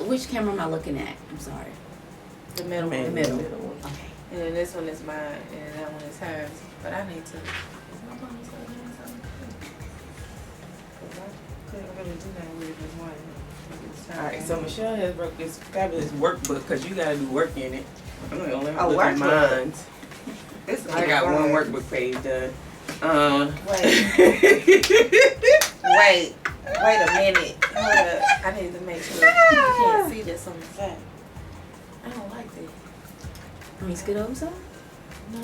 Which camera am I looking at? I'm sorry. The middle one. The middle. Okay. And then this one is mine, and that one is hers. But I need to. Couldn't really do that with this one. Alright, so Michelle has wrote this fabulous workbook because you gotta do work in it. I'm gonna look at mine. I got one workbook page done. Wait a minute. Hold up. I need to make sure you can't see this on the side. I don't like this. Let me scoot over some? No.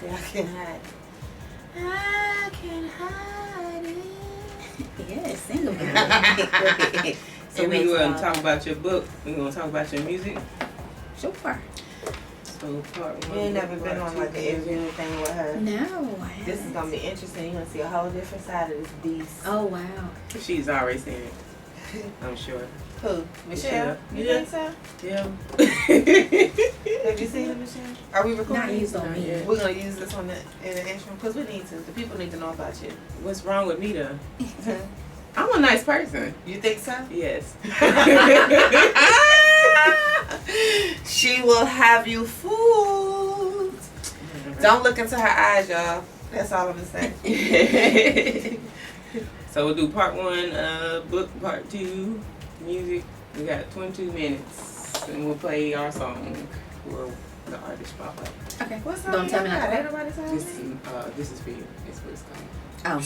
I can hide. I can hide it. Yes, sing about it. So we going to talk about your book. We going to talk about your music. Sure. So part one. You ain't never been on like an interview thing with her. No, I haven't. This is gonna be interesting. You're gonna see a whole different side of this beast. Oh wow. She's already seen it. I'm sure. Who? Michelle? You think so? Yeah. Have you seen it, Michelle? Are we recording? Not used on me. We're gonna use this one in the intro because we need to. The people need to know about you. What's wrong with me though? I'm a nice person. You think so? Yes. She will have you fooled. Don't look into her eyes, y'all. That's all I'm gonna say. So we'll do part one, book, part two, music. We got 22 minutes, and we'll play our song for the artist pop up. Okay. What's up? Don't tell me not to. Everybody's This is for you. It's what it's called. Oh.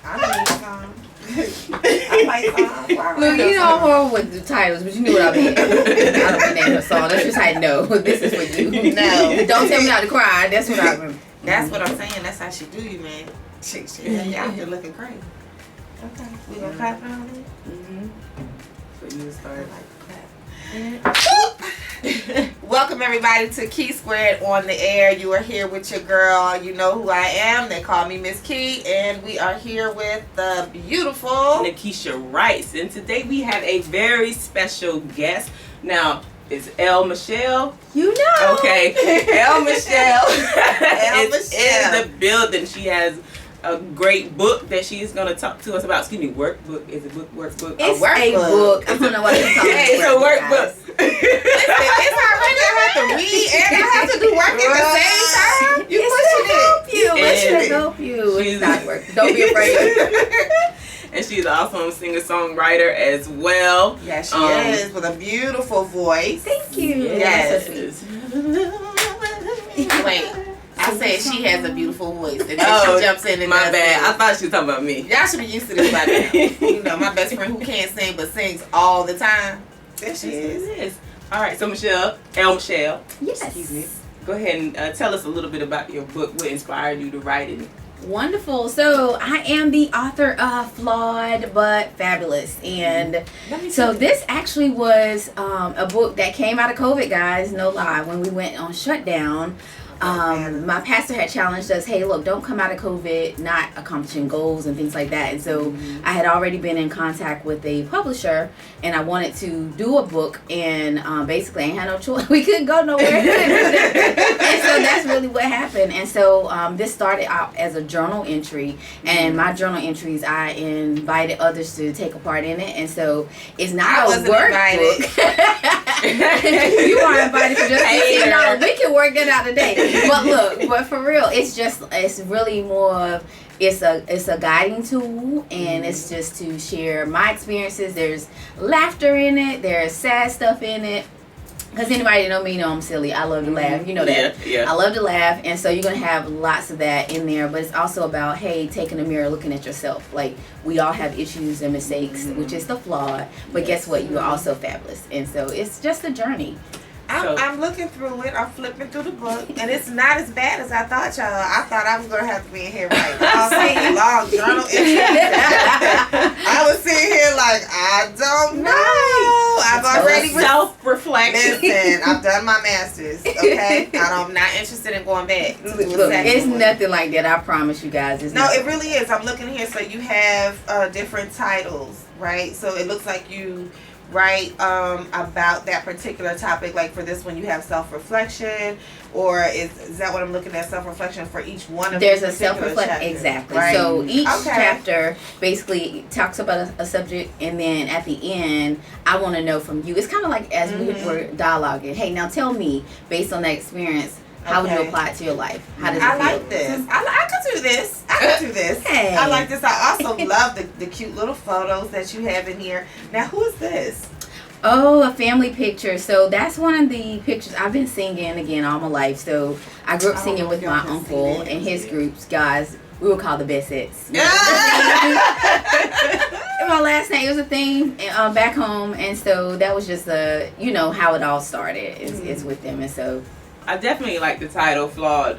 I need some. I like some. Look, you know I'm horrible with the titles, but you knew what I meant. I don't name a song. That's just how I know. This is for you. No. Don't tell me not to cry. That's what I mean. That's what I'm saying. That's how she do you, man. She out here looking crazy. Okay. We gonna clap around it? Mm-hmm. So you start. Welcome everybody to Key Squared on the air. You are here with your girl. You know who I am. They call me Miss Key, and we are here with the beautiful Nakesha Writes, and today we have a very special guest. Now, it's Elle Michelle. You know. Okay, Elle Michelle is Michelle. in the building. She has a great book that she is going to talk to us about. Excuse me, workbook. Is it book, workbook? It's a book. I don't know what you're talking about. It's a workbook. It's already I have to read and I have to do work at the same time. You It's to help you. It's not work. Don't be afraid. And she's also a singer-songwriter as well. Yes, she is, with a beautiful voice. Thank you. Yes. So Wait, I said she has a beautiful voice, and then she jumps in and my does bad. this. I thought she was talking about me. Y'all should be used to this by now. You know, my best friend who can't sing but sings all the time. There she is. All right, so Michelle, Elle Michelle. Yes. Excuse me. Go ahead and tell us a little bit about your book. What inspired you to write it? Wonderful. So I am the author of Flawed but Fabulous, and so this actually was a book that came out of COVID, guys. No lie. When we went on shutdown, my pastor had challenged us, hey, look, don't come out of COVID not accomplishing goals and things like that. And so I had already been in contact with a publisher, and I wanted to do a book, and basically I ain't had no choice. We couldn't go nowhere. And so that's really what happened. And so this started out as a journal entry, and my journal entries, I invited others to take a part in it. And so it's not a workbook. You are invited for just $15. We can work that out today. But for real, it's really more of it's a guiding tool, and it's just to share my experiences. There's laughter in it, there's sad stuff in it. Because anybody that know me know I'm silly. I love to laugh. You know that. Yeah. I love to laugh. And so you're going to have lots of that in there. But it's also about, hey, taking a mirror, looking at yourself. Like, we all have issues and mistakes, which is the flawed. But guess what? You're also fabulous. And so it's just a journey. I'm looking through it. I'm flipping through the book, and it's not as bad as I thought, y'all. I thought I was going to have to be in here right all day long journal entry. I was sitting here like, I don't know. I've already self-reflection. Listen, I've done my master's. Okay, I'm not interested in going back. Look, it's nothing like that. I promise you guys. No, it really is. I'm looking here. So you have different titles, right? So it looks like you write about that particular topic. Like for this one, you have self-reflection, or is that what I'm looking at? Self-reflection for each one of there's a self-reflection, exactly. Right? So each chapter basically talks about a subject, and then at the end, I want to know from you. It's kind of like as we were dialoguing. Hey, now tell me, based on that experience, how would you apply it to your life? How does it feel? Like this. I could do this. I could do this. Hey. I like this. I also love the cute little photos that you have in here. Now, who is this? Oh, a family picture. So that's one of the pictures. I've been singing again all my life. So I grew up singing with my uncle and his groups. Guys, we were called the Bessettes. My last name was a thing back home, and so that was just how it all started. Is with them, and so. I definitely like the title Flawed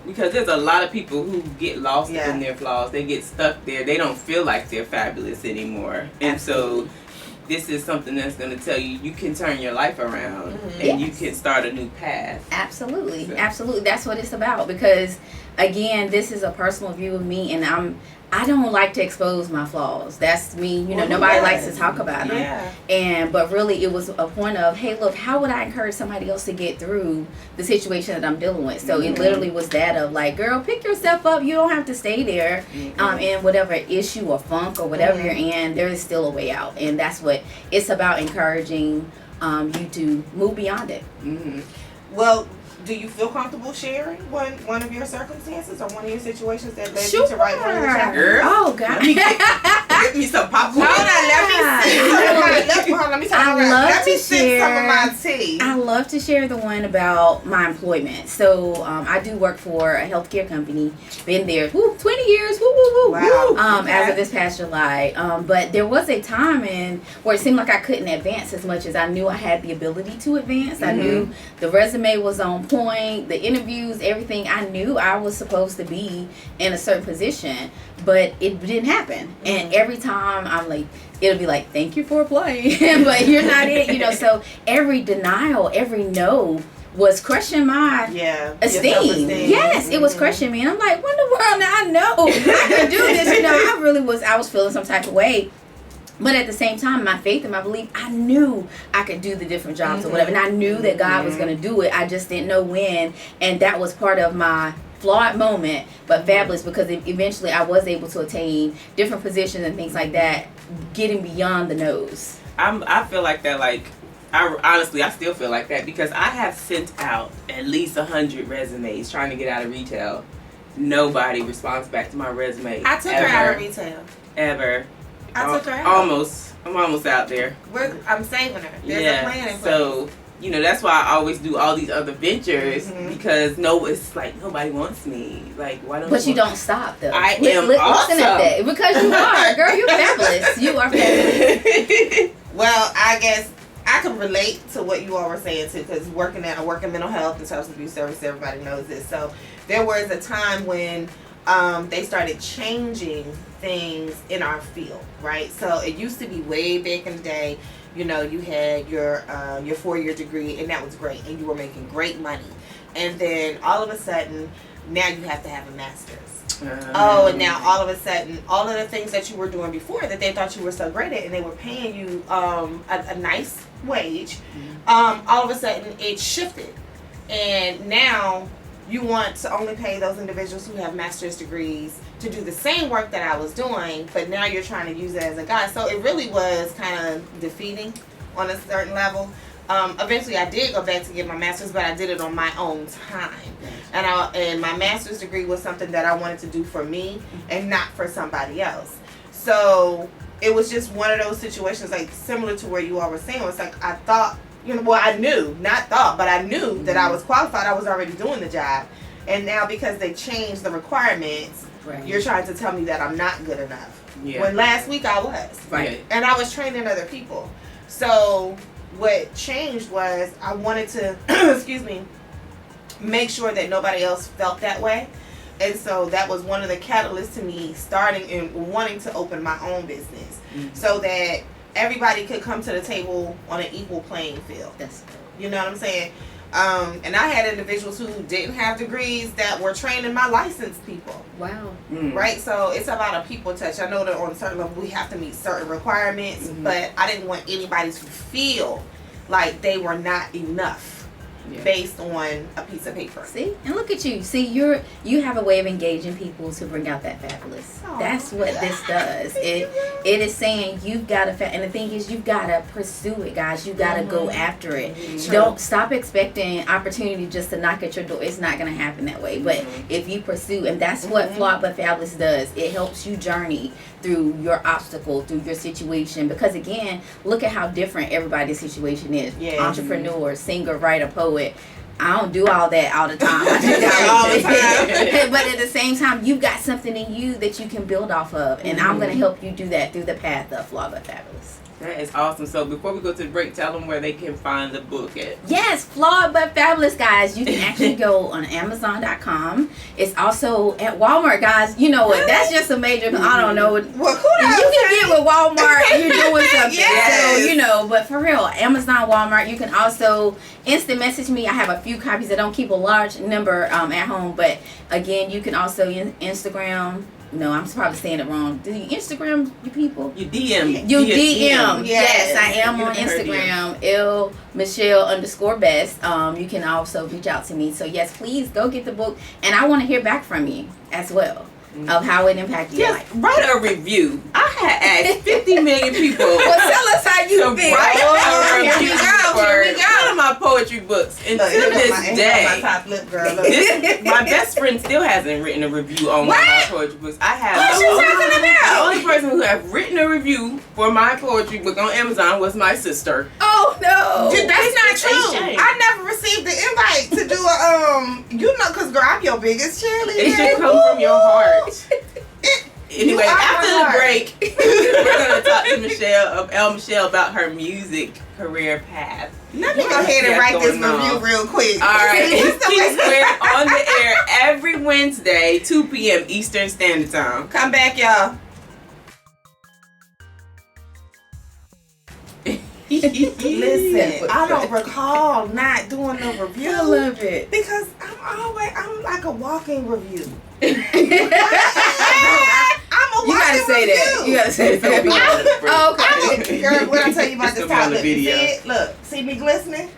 because there's a lot of people who get lost in their flaws. They get stuck there. They don't feel like they're fabulous anymore. And so this is something that's going to tell you can turn your life around and you can start a new path. Absolutely. So. Absolutely. That's what it's about because, again, this is a personal view of me, and I don't like to expose my flaws. That's me. Nobody likes to talk about them. But really, it was a point of, hey, look, how would I encourage somebody else to get through the situation that I'm dealing with? So it literally was that of like, girl, pick yourself up. You don't have to stay there in whatever issue or funk or whatever you're in. There is still a way out. And that's what it's about, encouraging you to move beyond it. Well, do you feel comfortable sharing one of your circumstances or one of your situations that led you to write one of the chapters? Oh, God. Let me get me some popcorn. Hold on, let me sip some of my tea. I love to share the one about my employment. So I do work for a healthcare company. Been there 20 years. Wow. As of this past July. But there was a time where it seemed like I couldn't advance as much as I knew I had the ability to advance. I knew the resume was on point, the interviews, everything. I knew I was supposed to be in a certain position, but it didn't happen. And every time I'm like, it'll be like, thank you for applying, but you're not it, so every denial, every no was crushing my esteem. Yes, it was crushing me. And I'm like, what in the world? Now I know I can do this. I was feeling some type of way. But at the same time, my faith and my belief, I knew I could do the different jobs or whatever. And I knew that God was going to do it. I just didn't know when. And that was part of my flawed moment, but fabulous, because eventually I was able to attain different positions and things like that, getting beyond the no's. I feel like that, I still feel like that because I have sent out at least 100 resumes trying to get out of retail. Nobody responds back to my resume. I took her out of retail. Ever. I took her out. Almost. I'm almost out there. I'm saving her. There's a plan in place. So, that's why I always do all these other ventures because it's like nobody wants me. Like, why don't? But you don't stop though. I am awesome. Listen at that, because you are, girl. You're fabulous. You are fabulous. Well, I guess I can relate to what you all were saying too, because I work in mental health and substance abuse service. Everybody knows this. So there was a time when they started changing things in our field, right? So it used to be way back in the day, you had your 4-year degree, and that was great, and you were making great money. And then all of a sudden, now you have to have a master's. And now all of a sudden, all of the things that you were doing before that they thought you were so great at, and they were paying you a nice wage, all of a sudden it shifted. And now you want to only pay those individuals who have master's degrees to do the same work that I was doing, but now you're trying to use it as a guide. So it really was kind of defeating on a certain level. Eventually I did go back to get my master's, but I did it on my own time. And my master's degree was something that I wanted to do for me and not for somebody else. So it was just one of those situations, like similar to where you all were saying. It's like I thought, I knew, not thought, but I knew that I was qualified. I was already doing the job. And now because they changed the requirements, you're trying to tell me that I'm not good enough. Yeah. When last week I was. Right. And I was training other people. So what changed was I wanted to, make sure that nobody else felt that way. And so that was one of the catalysts to me starting and wanting to open my own business. So that everybody could come to the table on an equal playing field. That's You know what I'm saying? And I had individuals who didn't have degrees that were training my licensed people. wow. Right? So it's a lot of people touch. I know that on a certain level we have to meet certain requirements, but I didn't want anybody to feel like they were not enough based on a piece of paper. See, and look at you. See, you have a way of engaging people to bring out that fabulous. Aww. That's what this does. It is saying you've got to, and the thing is, you've got to pursue it, guys. You got to go after it. Don't stop expecting opportunity just to knock at your door. It's not going to happen that way. But if you pursue, and that's what Flawed but Fabulous does. It helps you journey through your obstacle, through your situation. Because again, look at how different everybody's situation is. Yeah. Entrepreneur, singer, writer, poet. I don't do all that all the time. I do that all the time. But at the same time, you've got something in you that you can build off of. And I'm going to help you do that through the path of Flawed but Fabulous. That is awesome. So before we go to the break, tell them where they can find the book at. Yes, Flawed but Fabulous, guys. You can actually go on Amazon.com. It's also at Walmart, guys. You know what? That's just a major, I don't know. Well, You can get with Walmart, you're doing something. Yes. So, but for real, Amazon, Walmart. You can also instant message me. I have a few copies. I don't keep a large number at home. But again, you can also Instagram. No, I'm probably saying it wrong. Do you Instagram you people? You DM. You DM. Yes, I am You on can her Instagram. Michelle_best. You can also reach out to me. So yes, please go get the book. And I want to hear back from you as well of how it impacted your life. Write a review. I had asked 50 million people. Well, tell us how you to feel. write a Here we review go, for here we go. one of my poetry books. And Look, to here this my day, top lip, girl. Look. my best friend still hasn't written a review on one of my poetry books. I have What you talking about? the only person who have written a review for my poetry book on Amazon was my sister. Oh no. Dude, that's not It's a true. shame. I never received the invite to do a cause girl, I'm your biggest cheerleader. It should come from your heart. Anyway, You are after my the heart. break, we're going to talk to Michelle about her music career path. Let me go ahead and write this review real quick. All right, What's the Key way- Squared on the air every Wednesday, 2 p.m. Eastern Standard Time. Come back, y'all. Listen, I don't recall not doing the review. I love it. Because I'm like a walking review. I'm a You gotta walking say review. that. You gotta say that. Oh, okay. Girl, what I tell you about It's this gonna be on top the lip? You see video. it? Look, see me glistening?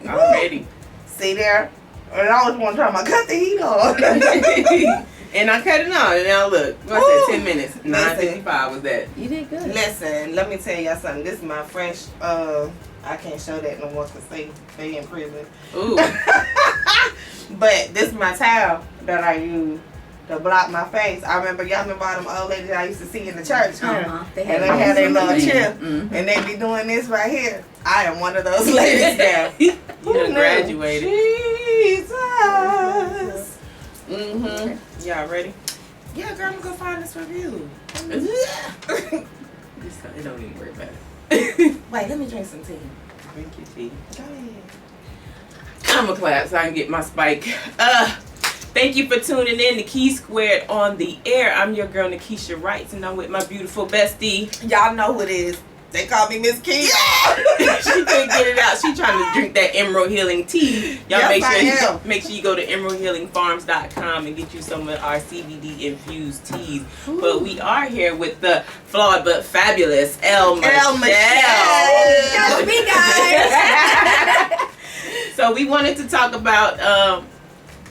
Already. See there? And I always want to try my cut the heat on. And I cut it on. And now look. What's that? 10 minutes. 9:55 was that. You did good. Listen, let me tell y'all something. This is my French. I can't show that no more because they in prison. Ooh. But this is my towel that I use to block my face. Y'all remember all them old ladies I used to see in the church? They And they had their little chip. Mm-hmm. And they be doing this right here. I am one of those ladies now. You done graduated. Jesus. Mm-hmm. Y'all ready? Yeah, girl, I'm gonna go find this review. It don't even worry about it. Wait, let me drink some tea. Drink your tea. Go ahead. I'm a clap so I can get my spike. Thank you for tuning in to Key Squared on the air. I'm your girl Nakesha Writes, and I'm with my beautiful bestie. Y'all know who it is. They call me Miss Key. She couldn't get it out. She trying to drink that Emerald Healing tea. Y'all Yes, make sure you go to emeraldhealingfarms.com and get you some of our CBD infused teas. But we are here with the Flawed but Fabulous Michelle. That was me, guys. So we wanted to talk about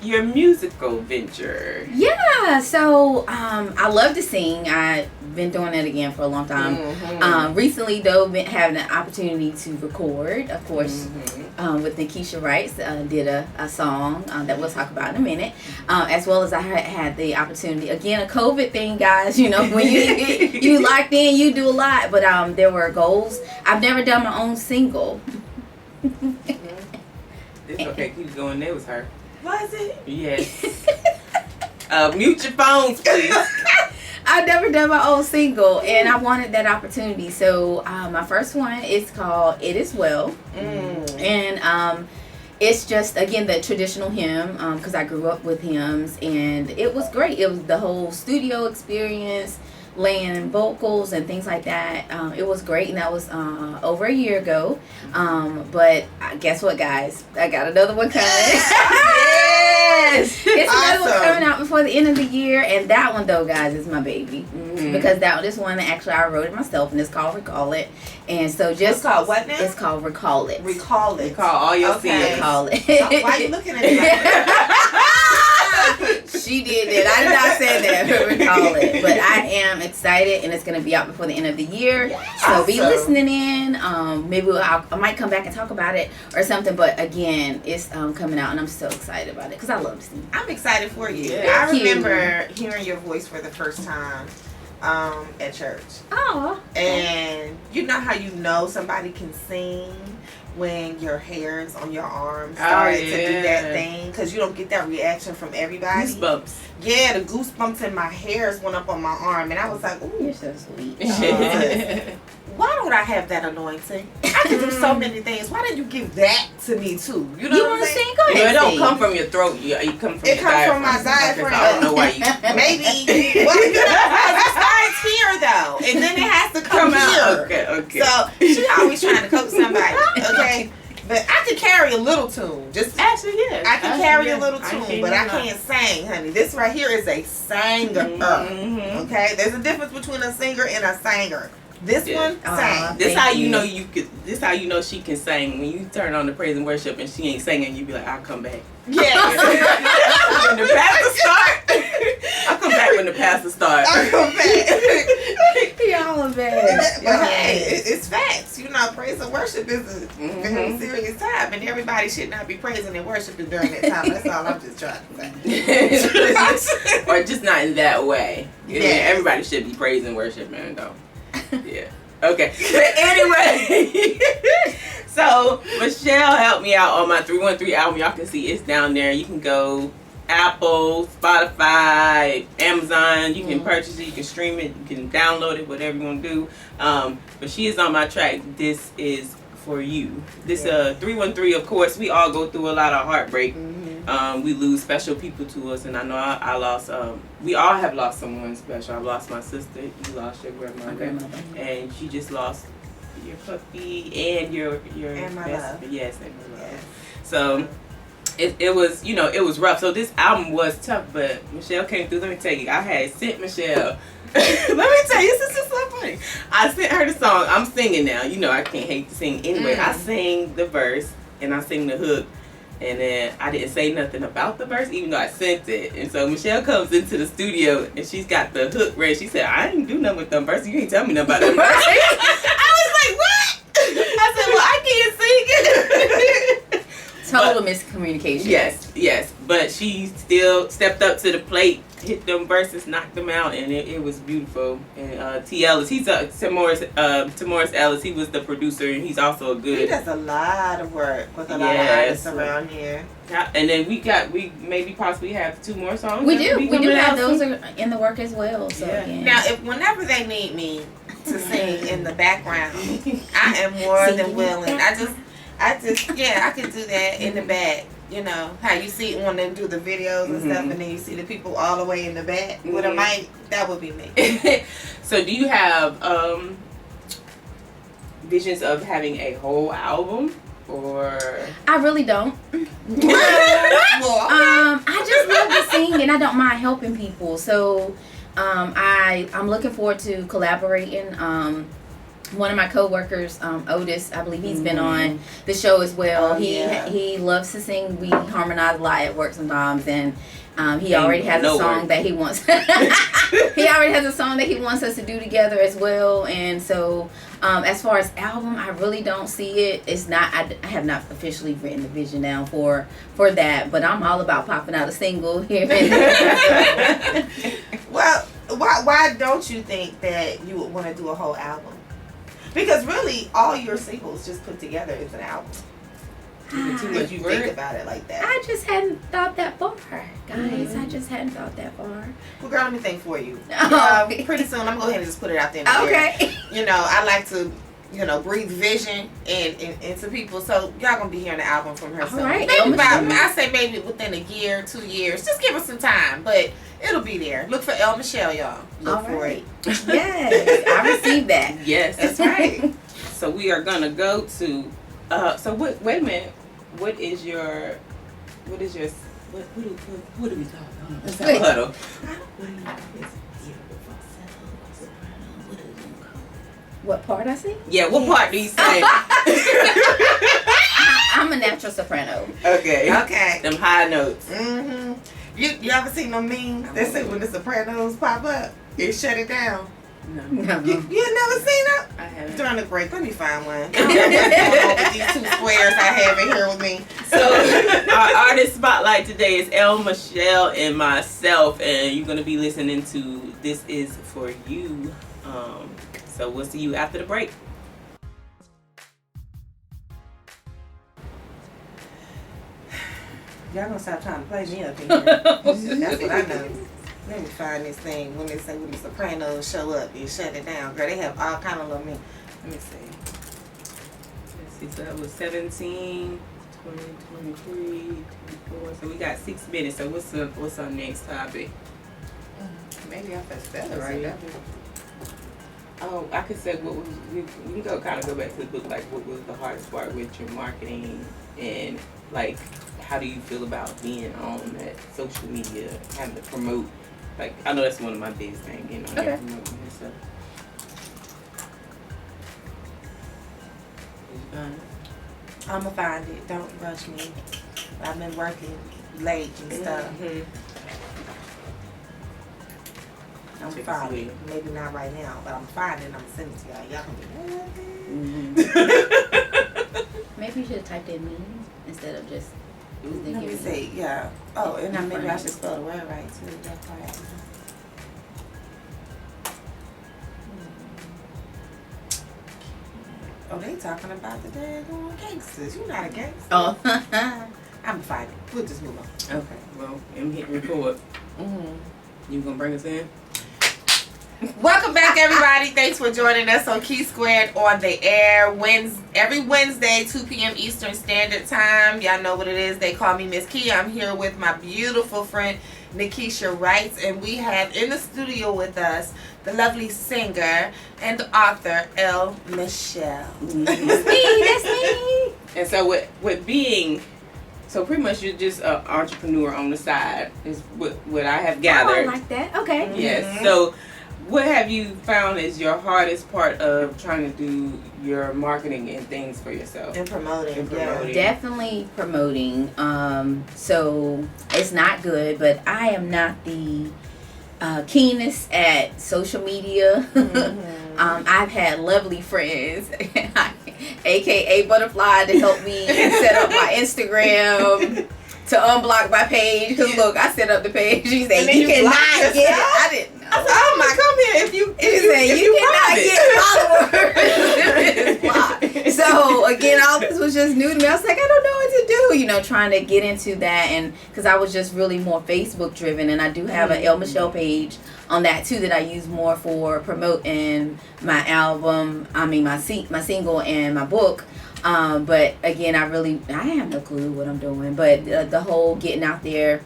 your musical venture. Yeah, so I love to sing. I've been doing that again for a long time. Mm-hmm. Recently, though, been having an opportunity to record, of course, with Nakesha Writes. Did a song that we'll talk about in a minute, as well as I had the opportunity, again, a COVID thing, guys. You know, when you locked in, you do a lot, but there were goals. I've never done my own single. It's okay, keep going. That was her. Was it? Yes. Mute your phones, please. I've never done my own single, and I wanted that opportunity. So my first one is called "It Is Well," and it's just, again, the traditional hymn, because I grew up with hymns, and it was great. It was the whole studio experience, laying vocals and things like that. It was great, and that was over a year ago. But guess what, guys? I got another one coming. Yes! It's another one coming out before the end of the year, and that one, though, guys, is my baby. Because that is one that actually I wrote it myself, and it's called Recall It. And so just... It's called what now? It's called Recall It. Recall It. Recall all your sins. Recall It. Why are you looking at me like that? She did that. I did not say that. Recall It. But I am excited, and it's going to be out before the end of the year. Yes. So be listening in. Maybe I might come back and talk about it or something. But again, it's coming out, and I'm so excited about it because I love to sing. I'm excited for you. Yeah. I remember hearing your voice for the first time at church. Oh. And you know how you know somebody can sing when your hairs on your arms started to do that thing, because you don't get that reaction from everybody. Goosebumps. Yeah, the goosebumps in my hairs went up on my arm, and I was like, ooh, You're so sweet. why don't I have that anointing? I can do so many things. Why didn't you give that to me too? You know what I'm saying? Sing? Go ahead. It don't come from your throat. You come from It your comes diaphragm. from my diaphragm. I don't know why you... Maybe. Well, you know, it starts here though, and then it has to come here. out. Okay. So she always trying to coach somebody. Okay. But I can carry a little tune. Just Actually, yeah. I can carry a little tune, but I can't sing, honey. This right here is a singer. Okay, there's a difference between a singer and a singer. This one sang. This how you know you could. This how you know she can sing. When you turn on the praise and worship and she ain't singing, you be like, I'll come back. Yes. When the pastor start, I'll come back when the pastor start. I'll come back. Y'all are bad. But hey, it's facts. You know, praise and worship is a very serious time, and everybody should not be praising and worshiping during that time. That's all I'm just trying to say. Or just not in that way. Yeah. Everybody should be praising and worshiping, though. Yeah. Okay. But anyway, so Michelle helped me out on my 313 album. Y'all can see it's down there. You can go Apple, Spotify, Amazon. You can purchase it. You can stream it. You can download it. Whatever you want to do. But she is on my track. This is for you. This 313. Of course, we all go through a lot of heartbreak. We lose special people to us, and I know I lost. We all have lost someone special. I lost my sister. You lost your grandmother, and she just lost your puppy and your and my best, love. yes, and my love. So it was, you know, it was rough. So this album was tough, but Michelle came through. Let me tell you, I had sent Michelle. Let me tell you, this is so funny. I sent her the song. I'm singing now. You know, I can't hate to sing anyway. I sing the verse and I sing the hook. And then I didn't say nothing about the verse, even though I sent it. And so Michelle comes into the studio, and she's got the hook ready. She said, I didn't do nothing with them verses. You ain't tell me nothing about them verses. I was like, what? I said, well, I can't sing it. Total miscommunication. Yes. But she still stepped up to the plate, hit them verses, knocked them out, and it was beautiful. And T. Ellis, he's Tamoris Ellis. He was the producer, and he's also a good. He does a lot of work with a lot of artists around here. And then we maybe possibly have 2 more songs. We do have those in the work as well. So Now, whenever they need me to sing in the background, I am more than willing. I just, I could do that in the back. You know, how you see it when they do the videos and stuff, and then you see the people all the way in the back with a mic. That would be me. So do you have visions of having a whole album? Or I really don't. I just love to sing, and I don't mind helping people. So I'm looking forward to collaborating. One of my coworkers, Otis, I believe he's been on the show as well. He loves to sing. We harmonize a lot at work sometimes, and he already has a song that he wants. He already has a song that he wants us to do together as well. And so, as far as album, I really don't see it. It's not. I have not officially written the vision down for that, but I'm all about popping out a single here and there. Well, why don't you think that you would want to do a whole album? Because really, all your singles just put together is an album. If you think about it like that. I just hadn't thought that far, guys. I just hadn't thought that far. Well, girl, let me think for you. Oh. Pretty soon, I'm going to go ahead and just put it out there. Okay. You know, I like to breathe vision into people. So y'all gonna be hearing the album from her soon. Right. Maybe within a year, 2 years. Just give us some time, but it'll be there. Look for El Michelle, y'all. Look for it. Yes, I received that. Yes, that's right. So we are gonna go to. Wait a minute. What do we talk about? Let's have a huddle. What part I sing? Yeah, what part do you say? I'm a natural soprano. Okay. Them high notes. Mm-hmm. You ever seen them memes that say when the Sopranos pop up, it shut it down? No. You never seen it? I haven't. During the break, let me find one. I don't know what's going on with these 2 squares I have in here with me. So our artist spotlight today is El Michelle and myself, and you're gonna be listening to This Is For You. So we'll see you after the break. Y'all gonna stop trying to play me up in here. That's what I know. Let me find this thing. When they say when the Sopranos show up, you shut it down. Girl, they have all kind of little me. Let me see. Let's see, so that was 17, 20, 23, 24. So we got 6 minutes. So what's our next topic? Maybe I can spell it right now. Oh, I could say we can go back to the book, like what was the hardest part with your marketing, and like how do you feel about being on that social media, having to promote, like I know that's one of my biggest things, getting on there promoting and stuff. I'ma find it. Don't rush me. I've been working late and stuff. Mm-hmm. I'm finding it. Maybe not right now, but I'm finding it. I'm sending it to y'all. Y'all can be Maybe you should have typed in memes instead of just. Let me see. Yeah. Oh, and then maybe I should spell the word right too. That part. Oh, they talking about the daggone gangsters. You not a gangster. Oh. I'm fighting. We'll just move on. Okay. Well, I'm hitting record. You gonna bring us in? Welcome back, everybody. Thanks for joining us on Key Squared on the air. Every Wednesday, 2 p.m. Eastern Standard Time. Y'all know what it is. They call me Miss Key. I'm here with my beautiful friend, Nakesha Writes, and we have in the studio with us the lovely singer and author, El Michelle. That's me. And so with being, so pretty much you're just an entrepreneur on the side is what I have gathered. Oh, I like that. Okay. Yes. So what have you found is your hardest part of trying to do your marketing and things for yourself? And promoting. Yeah. Definitely promoting. So it's not good, but I am not the keenest at social media. I've had lovely friends, aka Butterfly, to help me set up my Instagram, to unblock my page. Because look, I set up the page. She said, you cannot get it. I didn't know. I said, oh my, come here if you cannot get followers. So again, all this was just new to me. I was like, I don't know what to do. Trying to get into that, and because I was just really more Facebook driven, and I do have an El Michelle page on that too that I use more for promoting my album. I mean my single and my book. But again, I have no clue what I'm doing. But the whole getting out there.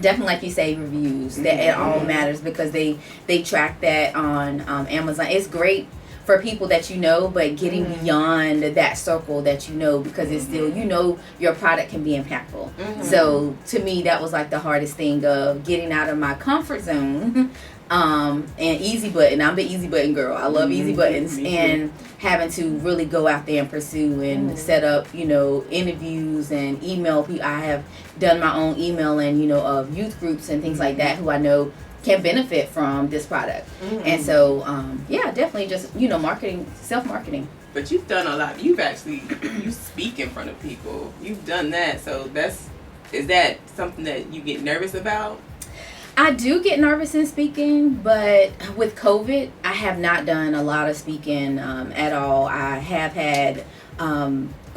Definitely, like you say, reviews. That it all matters because they track that on Amazon. It's great for people that you know, but getting beyond that circle that you know, because it's still, your product can be impactful. So to me, that was like the hardest thing of getting out of my comfort zone. And easy button. I'm the easy button girl. I love easy buttons, and having to really go out there and pursue and set up, interviews and email people. I have done my own emailing, of youth groups and things like that who I know can benefit from this product. And so, definitely just, marketing, self-marketing. But you've done a lot. You speak in front of people. You've done that. So is that something that you get nervous about? I do get nervous in speaking, but with COVID, I have not done a lot of speaking at all. I have had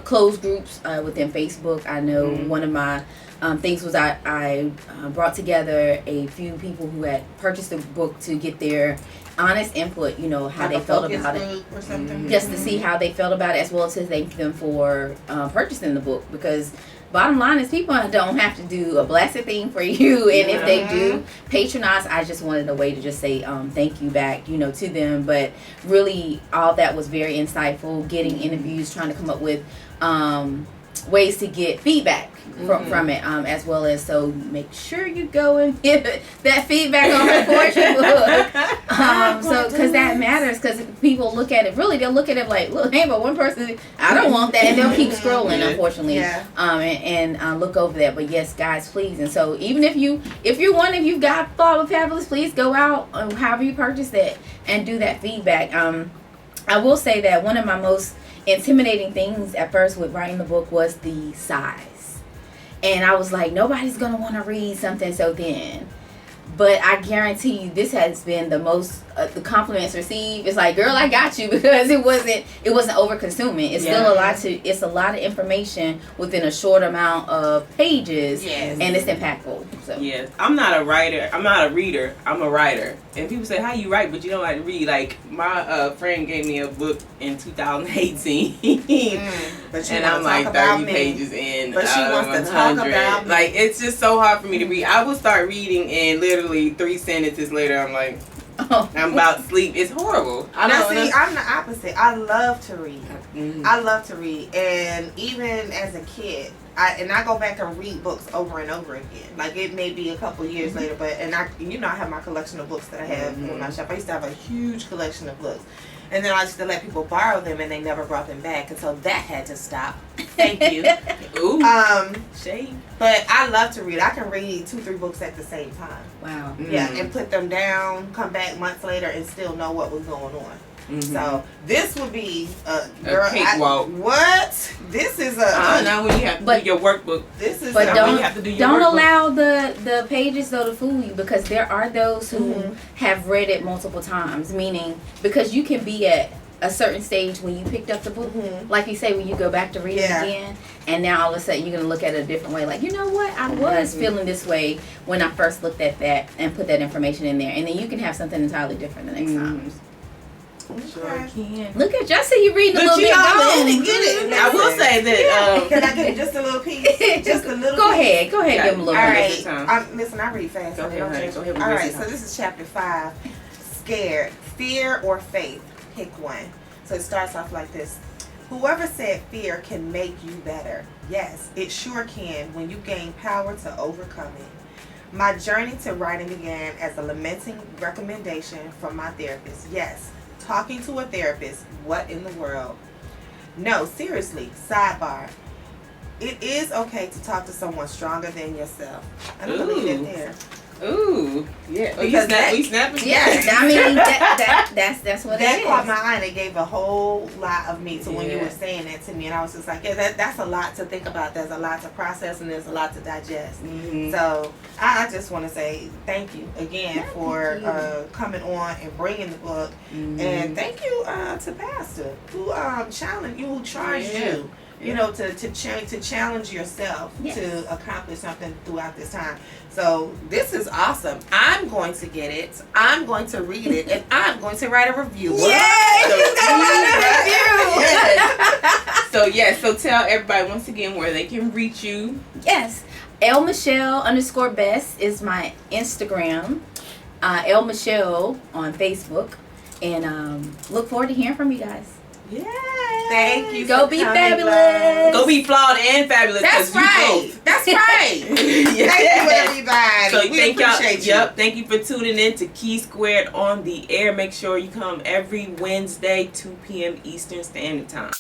closed groups within Facebook. I know one of my things was I brought together a few people who had purchased the book to get their honest input, you know, how like they felt about it. Or something. Just to see how they felt about it, as well as to thank them for purchasing the book. Because bottom line is, people don't have to do a blasted thing for you, and if they do patronize, I just wanted a way to just say thank you back, you know, to them. But really, all that was very insightful. Getting interviews, trying to come up with ways to get feedback from it, as well as, so make sure you go and give that feedback on the poetry book, so because that matters, because people look at it, really they'll look at it like, look, hey, but one person, I don't want that, and they'll keep scrolling, unfortunately, and look over that. But yes, guys, please. And so even if you're one, if you've got Flawed with Fabulous, please go out, however you purchase it, and do that feedback. I will say that one of my most intimidating things at first with writing the book was the size, and I was like, nobody's gonna want to read something so thin. But I guarantee you, this has been the most the compliments received. It's like, girl, I got you, because it wasn't over consuming. It's still it's a lot of information within a short amount of pages, and it's impactful. So yes, I'm not a writer. I'm not a reader. I'm a writer. And people say, how you write, but you don't like to read. Like, my friend gave me a book in 2018, and I'm like 30 pages in. But she wants to talk about me. Like, it's just so hard for me to read. I will start reading, and literally 3 sentences later, I'm like, I'm about to sleep. It's horrible. I'm the opposite. I love to read. I love to read, and even as a kid, I go back and read books over and over again. Like, it may be a couple years later, but I have my collection of books that I have in my shop. I used to have a huge collection of books, and then I used to let people borrow them, and they never brought them back, and so that had to stop. Thank you. Ooh. Shade. But I love to read. I can read 2-3 books at the same time. wow. Yeah, and put them down, come back months later, and still know what was going on. So this would be a cakewalk. What? This is now when you have to do your workbook. This is. But you have to do your don't workbook. allow the pages though to fool you, because there are those who have read it multiple times. Meaning, because you can be at a certain stage when you picked up the book, like you say, when you go back to read it again, and now all of a sudden you're gonna look at it a different way. Like, you know what, I was feeling this way when I first looked at that and put that information in there, and then you can have something entirely different the next time. Sure can. Look at you. I see you reading a little bit. I will say that. Can I get just a little piece? Just a little. Go ahead. Give them a little All bit. right. Listen, I read fast. Go ahead. All right. So this is chapter 5. Scared, fear or faith. Pick one. So it starts off like this. Whoever said fear can make you better. Yes, it sure can when you gain power to overcome it. My journey to writing began as a lamenting recommendation from my therapist. Yes. Talking to a therapist, what in the world? No, seriously, sidebar. It is okay to talk to someone stronger than yourself. I'm going to leave it there. Ooh, yeah. Oh, we snapping? Yes, I mean, that's what it is. That caught my eye, and it gave a whole lot of me to when you were saying that to me, and I was just like, yeah, that's a lot to think about. There's a lot to process, and there's a lot to digest. So I just want to say thank you again for coming on and bringing the book, and thank you to Pastor who challenged you, who charged you. You know, to challenge yourself to accomplish something throughout this time. So this is awesome. I'm going to get it. I'm going to read it, and I'm going to write a review. So tell everybody once again where they can reach you. Yes, @LMichelle_best is my Instagram. LMichelle on Facebook, and look forward to hearing from you guys. Yeah. Thank you. Go be fabulous. Go be flawed and fabulous. That's right. That's right. Thank you, everybody. So we appreciate you. Thank you for tuning in to Key2ONTHEAIR on the air. Make sure you come every Wednesday, 2 p.m. Eastern Standard Time.